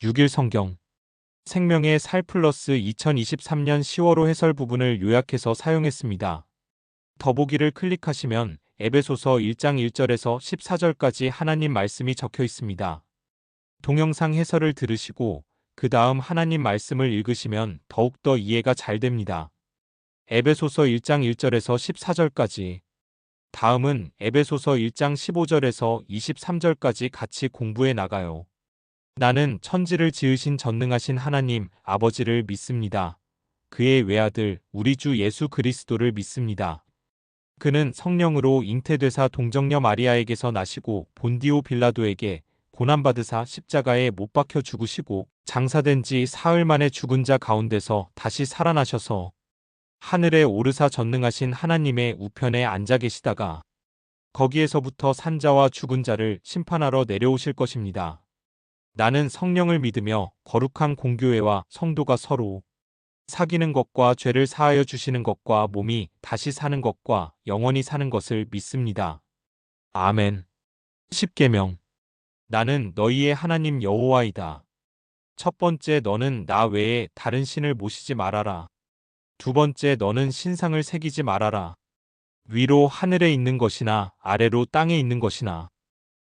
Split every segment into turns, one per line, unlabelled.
6일 성경 생명의 살 플러스 2023년 10월호 해설 부분을 요약해서 사용했습니다. 더보기를 클릭하시면 에베소서 1장 1절에서 14절까지 하나님 말씀이 적혀 있습니다. 동영상 해설을 들으시고 그 다음 하나님 말씀을 읽으시면 더욱더 이해가 잘 됩니다. 에베소서 1장 1절에서 14절까지. 다음은 에베소서 1장 15절에서 23절까지 같이 공부해 나가요. 나는 천지를 지으신 전능하신 하나님 아버지를 믿습니다. 그의 외아들 우리 주 예수 그리스도를 믿습니다. 그는 성령으로 잉태되사 동정녀 마리아에게서 나시고 본디오 빌라도에게 고난받으사 십자가에 못 박혀 죽으시고 장사된 지 사흘 만에 죽은 자 가운데서 다시 살아나셔서 하늘에 오르사 전능하신 하나님의 우편에 앉아 계시다가 거기에서부터 산자와 죽은 자를 심판하러 내려오실 것입니다. 나는 성령을 믿으며 거룩한 공교회와 성도가 서로 사귀는 것과 죄를 사하여 주시는 것과 몸이 다시 사는 것과 영원히 사는 것을 믿습니다. 아멘. 10계명. 나는 너희의 하나님 여호와이다. 첫 번째, 너는 나 외에 다른 신을 모시지 말아라. 두 번째, 너는 신상을 새기지 말아라. 위로 하늘에 있는 것이나 아래로 땅에 있는 것이나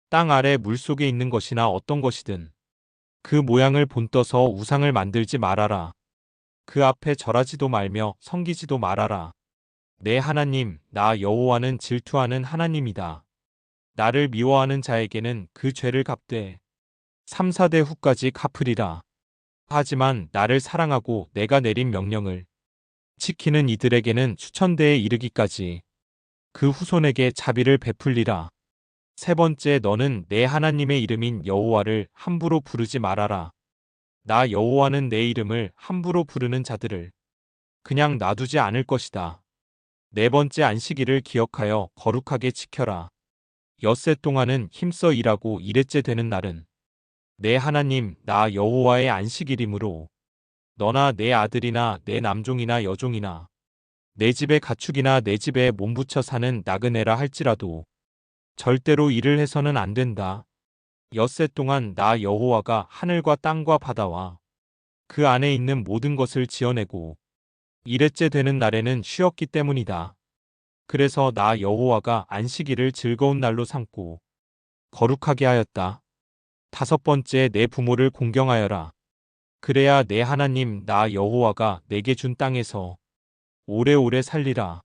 땅 아래 물속에 있는 것이나 어떤 것이든 그 모양을 본떠서 우상을 만들지 말아라. 그 앞에 절하지도 말며 섬기지도 말아라. 내 하나님 나 여호와는 질투하는 하나님이다. 나를 미워하는 자에게는 그 죄를 갚되 3, 4대 후까지 갚으리라. 하지만 나를 사랑하고 내가 내린 명령을 지키는 이들에게는 수천대에 이르기까지 그 후손에게 자비를 베풀리라. 세 번째, 너는 내 하나님의 이름인 여호와를 함부로 부르지 말아라. 나 여호와는 내 이름을 함부로 부르는 자들을 그냥 놔두지 않을 것이다. 네 번째, 안식일을 기억하여 거룩하게 지켜라. 엿새 동안은 힘써 일하고 일회째 되는 날은 내 하나님 나 여호와의 안식일이므로 너나 내 아들이나 내 남종이나 여종이나 내 집의 가축이나 내 집에 몸붙여 사는 나그네라 할지라도 절대로 일을 해서는 안 된다. 엿새 동안 나 여호와가 하늘과 땅과 바다와 그 안에 있는 모든 것을 지어내고 일회째 되는 날에는 쉬었기 때문이다. 그래서 나 여호와가 안식일을 즐거운 날로 삼고 거룩하게 하였다. 다섯 번째, 내 부모를 공경하여라. 그래야 내 하나님 나 여호와가 내게 준 땅에서 오래오래 살리라.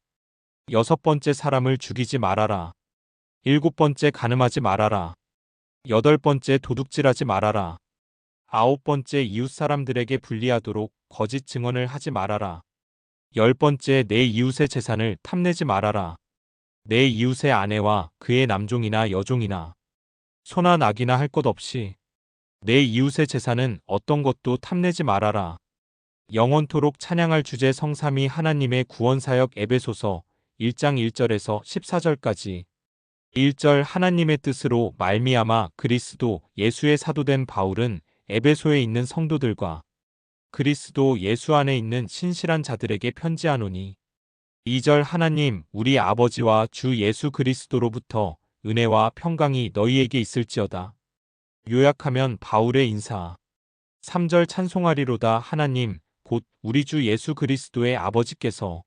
여섯 번째, 사람을 죽이지 말아라. 일곱 번째, 간음하지 말아라. 여덟 번째, 도둑질하지 말아라. 아홉 번째, 이웃 사람들에게 불리하도록 거짓 증언을 하지 말아라. 열 번째, 내 이웃의 재산을 탐내지 말아라. 내 이웃의 아내와 그의 남종이나 여종이나 소나 낙이나 할 것 없이 내 이웃의 재산은 어떤 것도 탐내지 말아라. 영원토록 찬양할 주제 성삼위 하나님의 구원사역 에베소서 1장 1절에서 14절까지. 1절, 하나님의 뜻으로 말미암아 그리스도 예수의 사도된 바울은 에베소에 있는 성도들과 그리스도 예수 안에 있는 신실한 자들에게 편지하노니. 2절, 하나님 우리 아버지와 주 예수 그리스도로부터 은혜와 평강이 너희에게 있을지어다. 요약하면 바울의 인사. 3절, 찬송하리로다. 하나님 곧 우리 주 예수 그리스도의 아버지께서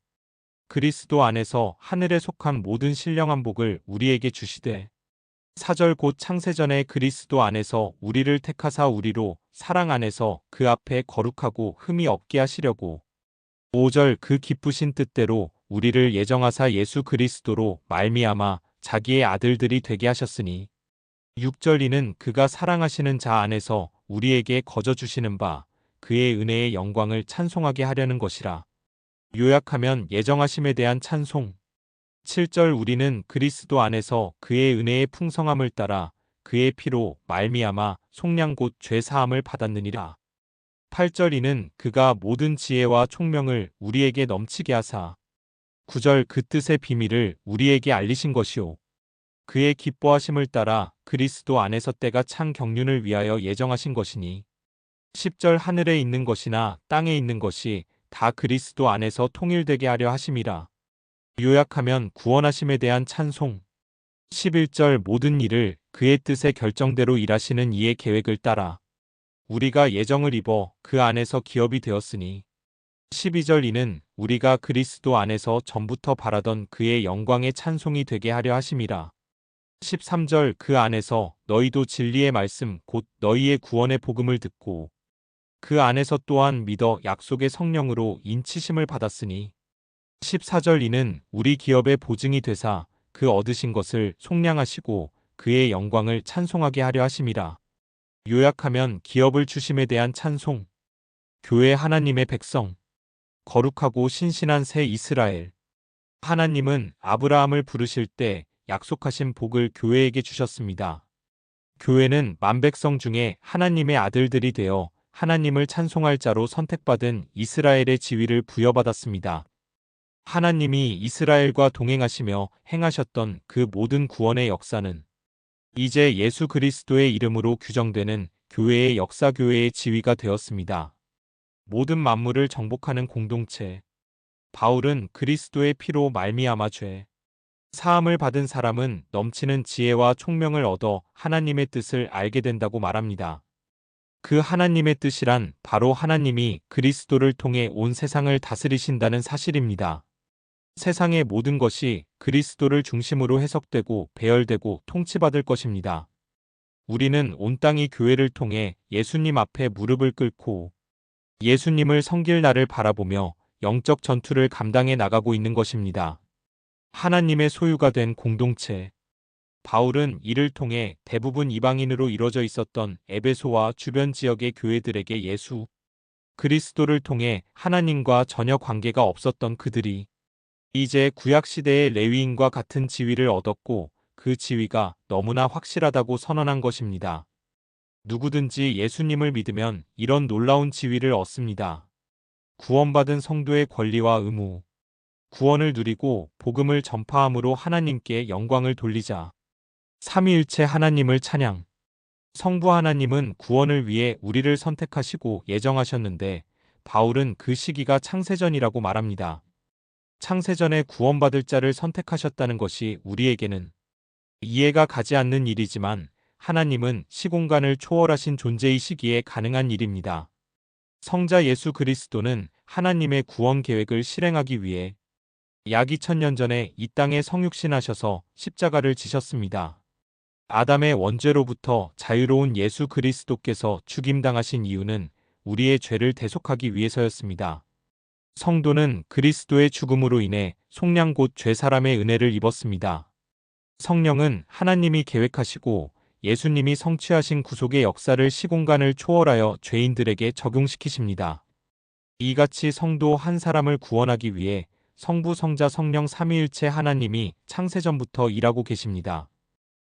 그리스도 안에서 하늘에 속한 모든 신령한 복을 우리에게 주시되 4절, 곧 창세전에 그리스도 안에서 우리를 택하사 우리로 사랑 안에서 그 앞에 거룩하고 흠이 없게 하시려고 5절, 그 기쁘신 뜻대로 우리를 예정하사 예수 그리스도로 말미암아 자기의 아들들이 되게 하셨으니 6절, 이는 그가 사랑하시는 자 안에서 우리에게 거저 주시는 바 그의 은혜의 영광을 찬송하게 하려는 것이라. 요약하면 예정하심에 대한 찬송. 7절, 우리는 그리스도 안에서 그의 은혜의 풍성함을 따라 그의 피로 말미암아 속량 곧 죄 사함을 받았느니라. 8절, 이는 그가 모든 지혜와 총명을 우리에게 넘치게 하사 9절, 그 뜻의 비밀을 우리에게 알리신 것이요 그의 기뻐하심을 따라 그리스도 안에서 때가 찬 경륜을 위하여 예정하신 것이니 10절, 하늘에 있는 것이나 땅에 있는 것이 다 그리스도 안에서 통일되게 하려 하심이라. 요약하면 구원하심에 대한 찬송. 11절, 모든 일을 그의 뜻의 결정대로 일하시는 이의 계획을 따라 우리가 예정을 입어 그 안에서 기업이 되었으니 12절 이는 우리가 그리스도 안에서 전부터 바라던 그의 영광의 찬송이 되게 하려 하심이라. 13절 그 안에서 너희도 진리의 말씀 곧 너희의 구원의 복음을 듣고 그 안에서 또한 믿어 약속의 성령으로 인치심을 받았으니 14절 이는 우리 기업의 보증이 되사 그 얻으신 것을 속량하시고 그의 영광을 찬송하게 하려 하심이라. 요약하면 기업을 주심에 대한 찬송, 교회 하나님의 백성, 거룩하고 신실한 새 이스라엘. 하나님은 아브라함을 부르실 때 약속하신 복을 교회에게 주셨습니다. 교회는 만백성 중에 하나님의 아들들이 되어 하나님을 찬송할 자로 선택받은 이스라엘의 지위를 부여받았습니다. 하나님이 이스라엘과 동행하시며 행하셨던 그 모든 구원의 역사는 이제 예수 그리스도의 이름으로 규정되는 교회의 역사교회의 지위가 되었습니다. 모든 만물을 정복하는 공동체. 바울은 그리스도의 피로 말미암아 죄 사함을 받은 사람은 넘치는 지혜와 총명을 얻어 하나님의 뜻을 알게 된다고 말합니다. 그 하나님의 뜻이란 바로 하나님이 그리스도를 통해 온 세상을 다스리신다는 사실입니다. 세상의 모든 것이 그리스도를 중심으로 해석되고 배열되고 통치받을 것입니다. 우리는 온 땅이 교회를 통해 예수님 앞에 무릎을 꿇고 예수님을 섬길 날을 바라보며 영적 전투를 감당해 나가고 있는 것입니다. 하나님의 소유가 된 공동체. 바울은 이를 통해 대부분 이방인으로 이루어져 있었던 에베소와 주변 지역의 교회들에게 예수 그리스도를 통해 하나님과 전혀 관계가 없었던 그들이 이제 구약시대의 레위인과 같은 지위를 얻었고 그 지위가 너무나 확실하다고 선언한 것입니다. 누구든지 예수님을 믿으면 이런 놀라운 지위를 얻습니다. 구원받은 성도의 권리와 의무. 구원을 누리고 복음을 전파함으로 하나님께 영광을 돌리자. 삼위일체 하나님을 찬양. 성부 하나님은 구원을 위해 우리를 선택하시고 예정하셨는데 바울은 그 시기가 창세전이라고 말합니다. 창세전에 구원받을 자를 선택하셨다는 것이 우리에게는 이해가 가지 않는 일이지만 하나님은 시공간을 초월하신 존재이시기에 가능한 일입니다. 성자 예수 그리스도는 하나님의 구원 계획을 실행하기 위해 약 2000년 전에 이 땅에 성육신하셔서 십자가를 지셨습니다. 아담의 원죄로부터 자유로운 예수 그리스도께서 죽임당하신 이유는 우리의 죄를 대속하기 위해서였습니다. 성도는 그리스도의 죽음으로 인해 속량 곧 죄사함의 은혜를 입었습니다. 성령은 하나님이 계획하시고 예수님이 성취하신 구속의 역사를 시공간을 초월하여 죄인들에게 적용시키십니다. 이같이 성도 한 사람을 구원하기 위해 성부 성자 성령 삼위일체 하나님이 창세전부터 일하고 계십니다.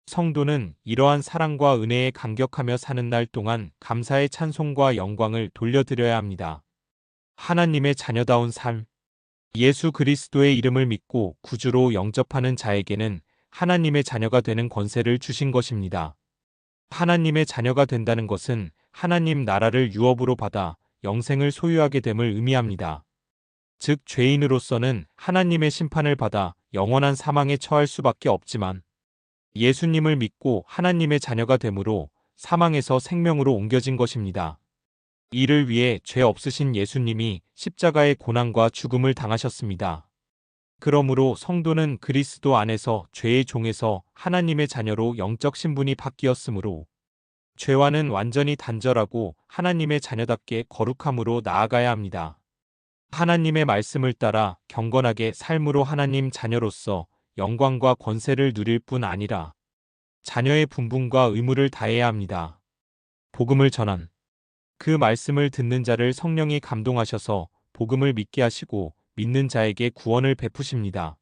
성도는 이러한 사랑과 은혜에 감격하며 사는 날 동안 감사의 찬송과 영광을 돌려드려야 합니다. 하나님의 자녀다운 삶. 예수 그리스도의 이름을 믿고 구주로 영접하는 자에게는 하나님의 자녀가 되는 권세를 주신 것입니다. 하나님의 자녀가 된다는 것은 하나님 나라를 유업으로 받아 영생을 소유하게 됨을 의미합니다. 즉 죄인으로서는 하나님의 심판을 받아 영원한 사망에 처할 수밖에 없지만 예수님을 믿고 하나님의 자녀가 되므로 사망에서 생명으로 옮겨진 것입니다. 이를 위해 죄 없으신 예수님이 십자가의 고난과 죽음을 당하셨습니다. 그러므로 성도는 그리스도 안에서 죄의 종에서 하나님의 자녀로 영적 신분이 바뀌었으므로 죄와는 완전히 단절하고 하나님의 자녀답게 거룩함으로 나아가야 합니다. 하나님의 말씀을 따라 경건하게 삶으로 하나님 자녀로서 영광과 권세를 누릴 뿐 아니라 자녀의 분분과 의무를 다해야 합니다. 복음을 전한 그 말씀을 듣는 자를 성령이 감동하셔서 복음을 믿게 하시고 믿는 자에게 구원을 베푸십니다.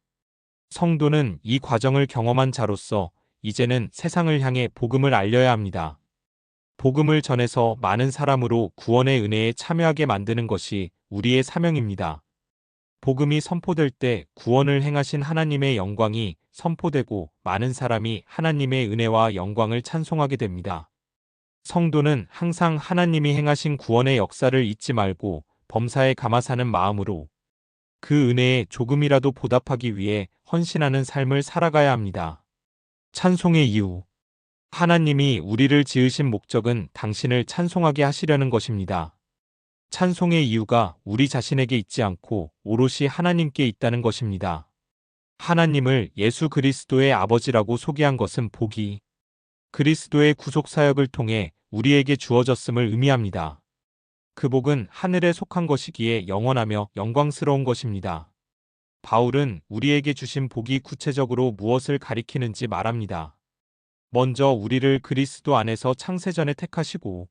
성도는 이 과정을 경험한 자로서 이제는 세상을 향해 복음을 알려야 합니다. 복음을 전해서 많은 사람으로 구원의 은혜에 참여하게 만드는 것이 우리의 사명입니다. 복음이 선포될 때 구원을 행하신 하나님의 영광이 선포되고 많은 사람이 하나님의 은혜와 영광을 찬송하게 됩니다. 성도는 항상 하나님이 행하신 구원의 역사를 잊지 말고 범사에 감화사는 마음으로 그 은혜에 조금이라도 보답하기 위해 헌신하는 삶을 살아가야 합니다. 찬송의 이유. 하나님이 우리를 지으신 목적은 당신을 찬송하게 하시려는 것입니다. 찬송의 이유가 우리 자신에게 있지 않고 오롯이 하나님께 있다는 것입니다. 하나님을 예수 그리스도의 아버지라고 소개한 것은 복이 그리스도의 구속 사역을 통해 우리에게 주어졌음을 의미합니다. 그 복은 하늘에 속한 것이기에 영원하며 영광스러운 것입니다. 바울은 우리에게 주신 복이 구체적으로 무엇을 가리키는지 말합니다. 먼저 우리를 그리스도 안에서 창세전에 택하시고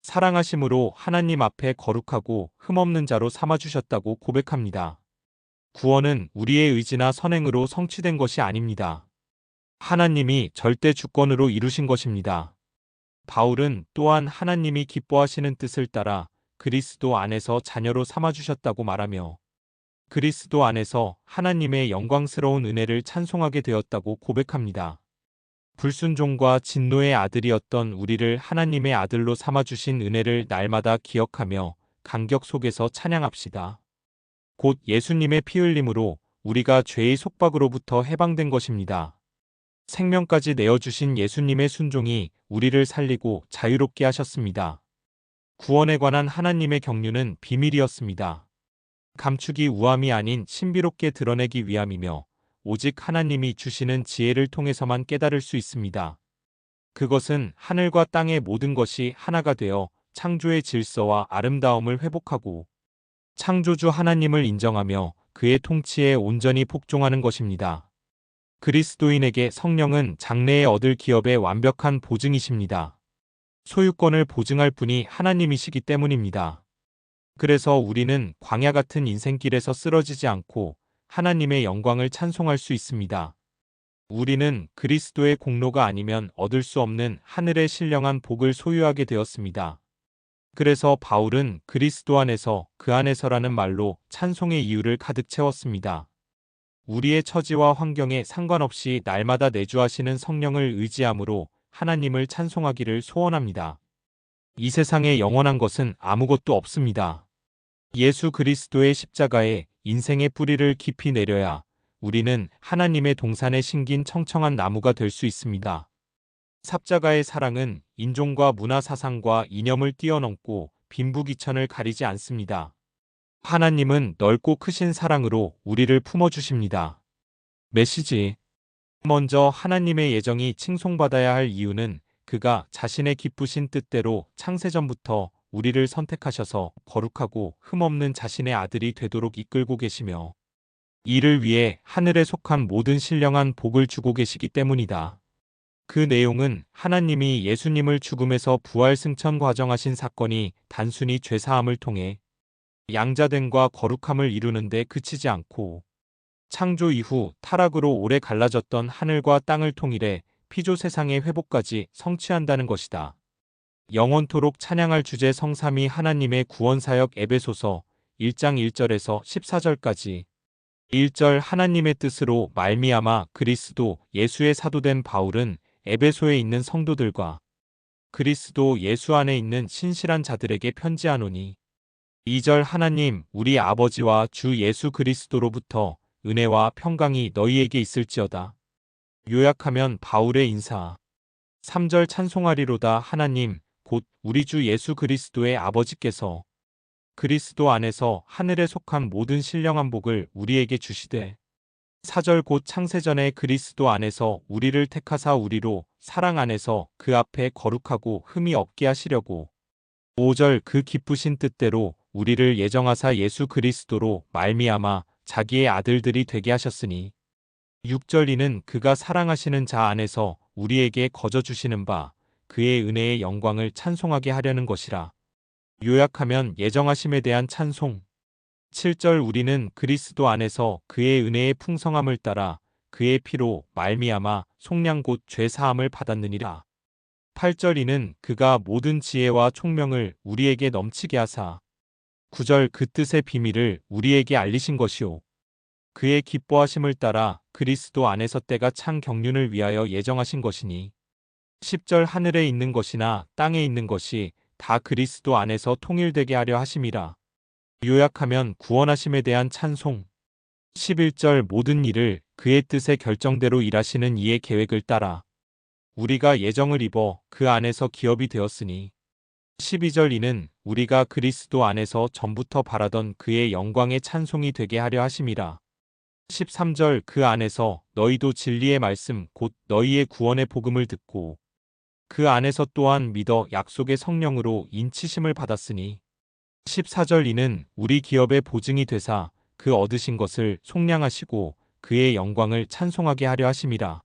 사랑하심으로 하나님 앞에 거룩하고 흠없는 자로 삼아주셨다고 고백합니다. 구원은 우리의 의지나 선행으로 성취된 것이 아닙니다. 하나님이 절대 주권으로 이루신 것입니다. 바울은 또한 하나님이 기뻐하시는 뜻을 따라 그리스도 안에서 자녀로 삼아주셨다고 말하며 그리스도 안에서 하나님의 영광스러운 은혜를 찬송하게 되었다고 고백합니다. 불순종과 진노의 아들이었던 우리를 하나님의 아들로 삼아주신 은혜를 날마다 기억하며 감격 속에서 찬양합시다. 곧 예수님의 피 흘림으로 우리가 죄의 속박으로부터 해방된 것입니다. 생명까지 내어주신 예수님의 순종이 우리를 살리고 자유롭게 하셨습니다. 구원에 관한 하나님의 경륜은 비밀이었습니다. 감추기 우함이 아닌 신비롭게 드러내기 위함이며 오직 하나님이 주시는 지혜를 통해서만 깨달을 수 있습니다. 그것은 하늘과 땅의 모든 것이 하나가 되어 창조의 질서와 아름다움을 회복하고 창조주 하나님을 인정하며 그의 통치에 온전히 복종하는 것입니다. 그리스도인에게 성령은 장래에 얻을 기업의 완벽한 보증이십니다. 소유권을 보증할 분이 하나님이시기 때문입니다. 그래서 우리는 광야 같은 인생길에서 쓰러지지 않고 하나님의 영광을 찬송할 수 있습니다. 우리는 그리스도의 공로가 아니면 얻을 수 없는 하늘의 신령한 복을 소유하게 되었습니다. 그래서 바울은 그리스도 안에서 그 안에서라는 말로 찬송의 이유를 가득 채웠습니다. 우리의 처지와 환경에 상관없이 날마다 내주하시는 성령을 의지함으로 하나님을 찬송하기를 소원합니다. 이 세상에 영원한 것은 아무것도 없습니다. 예수 그리스도의 십자가에 인생의 뿌리를 깊이 내려야 우리는 하나님의 동산에 심긴 청청한 나무가 될 수 있습니다. 십자가의 사랑은 인종과 문화 사상과 이념을 뛰어넘고 빈부귀천을 가리지 않습니다. 하나님은 넓고 크신 사랑으로 우리를 품어주십니다. 메시지. 먼저 하나님의 예정이 칭송받아야 할 이유는 그가 자신의 기쁘신 뜻대로 창세전부터 우리를 선택하셔서 거룩하고 흠없는 자신의 아들이 되도록 이끌고 계시며 이를 위해 하늘에 속한 모든 신령한 복을 주고 계시기 때문이다. 그 내용은 하나님이 예수님을 죽음에서 부활 승천 과정하신 사건이 단순히 죄사함을 통해 양자됨과 거룩함을 이루는 데 그치지 않고 창조 이후 타락으로 오래 갈라졌던 하늘과 땅을 통일해 피조 세상의 회복까지 성취한다는 것이다. 영원토록 찬양할 주제 성삼위 하나님의 구원사역 에베소서 1장 1절에서 14절까지 1절 하나님의 뜻으로 말미암아 그리스도 예수의 사도된 바울은 에베소에 있는 성도들과 그리스도 예수 안에 있는 신실한 자들에게 편지하노니 2절 하나님 우리 아버지와 주 예수 그리스도로부터 은혜와 평강이 너희에게 있을지어다. 요약하면 바울의 인사. 3절 찬송하리로다 하나님 곧 우리 주 예수 그리스도의 아버지께서 그리스도 안에서 하늘에 속한 모든 신령한 복을 우리에게 주시되 4절 곧 창세전에 그리스도 안에서 우리를 택하사 우리로 사랑 안에서 그 앞에 거룩하고 흠이 없게 하시려고 5절 그 기쁘신 뜻대로 우리를 예정하사 예수 그리스도로 말미암아 자기의 아들들이 되게 하셨으니 6절 이는 그가 사랑하시는 자 안에서 우리에게 거저 주시는 바 그의 은혜의 영광을 찬송하게 하려는 것이라. 요약하면 예정하심에 대한 찬송. 7절 우리는 그리스도 안에서 그의 은혜의 풍성함을 따라 그의 피로 말미암아 속량 곧 죄 사함을 받았느니라. 8절 이는 그가 모든 지혜와 총명을 우리에게 넘치게 하사 9절 그 뜻의 비밀을 우리에게 알리신 것이요 그의 기뻐하심을 따라 그리스도 안에서 때가 찬 경륜을 위하여 예정하신 것이니 10절 하늘에 있는 것이나 땅에 있는 것이 다 그리스도 안에서 통일되게 하려 하심이라. 요약하면 구원하심에 대한 찬송. 11절 모든 일을 그의 뜻의 결정대로 일하시는 이의 계획을 따라 우리가 예정을 입어 그 안에서 기업이 되었으니 12절 이는 우리가 그리스도 안에서 전부터 바라던 그의 영광의 찬송이 되게 하려 하심이라. 13절 그 안에서 너희도 진리의 말씀 곧 너희의 구원의 복음을 듣고 그 안에서 또한 믿어 약속의 성령으로 인치심을 받았으니 14절 이는 우리 기업의 보증이 되사 그 얻으신 것을 속량하시고 그의 영광을 찬송하게 하려 하심이라.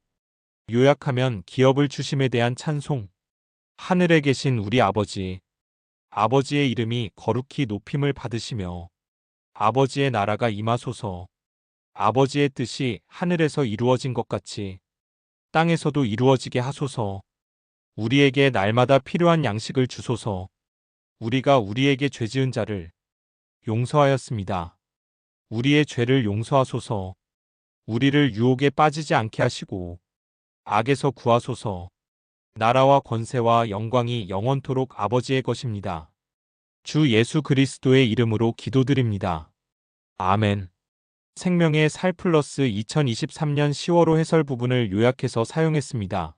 요약하면 기업을 주심에 대한 찬송. 하늘에 계신 우리 아버지. 아버지의 이름이 거룩히 높임을 받으시며 아버지의 나라가 임하소서. 아버지의 뜻이 하늘에서 이루어진 것 같이 땅에서도 이루어지게 하소서. 우리에게 날마다 필요한 양식을 주소서. 우리가 우리에게 죄 지은 자를 용서하였습니다. 우리의 죄를 용서하소서. 우리를 유혹에 빠지지 않게 하시고 악에서 구하소서. 나라와 권세와 영광이 영원토록 아버지의 것입니다. 주 예수 그리스도의 이름으로 기도드립니다. 아멘. 생명의 살 플러스 2023년 10월호 해설 부분을 요약해서 사용했습니다.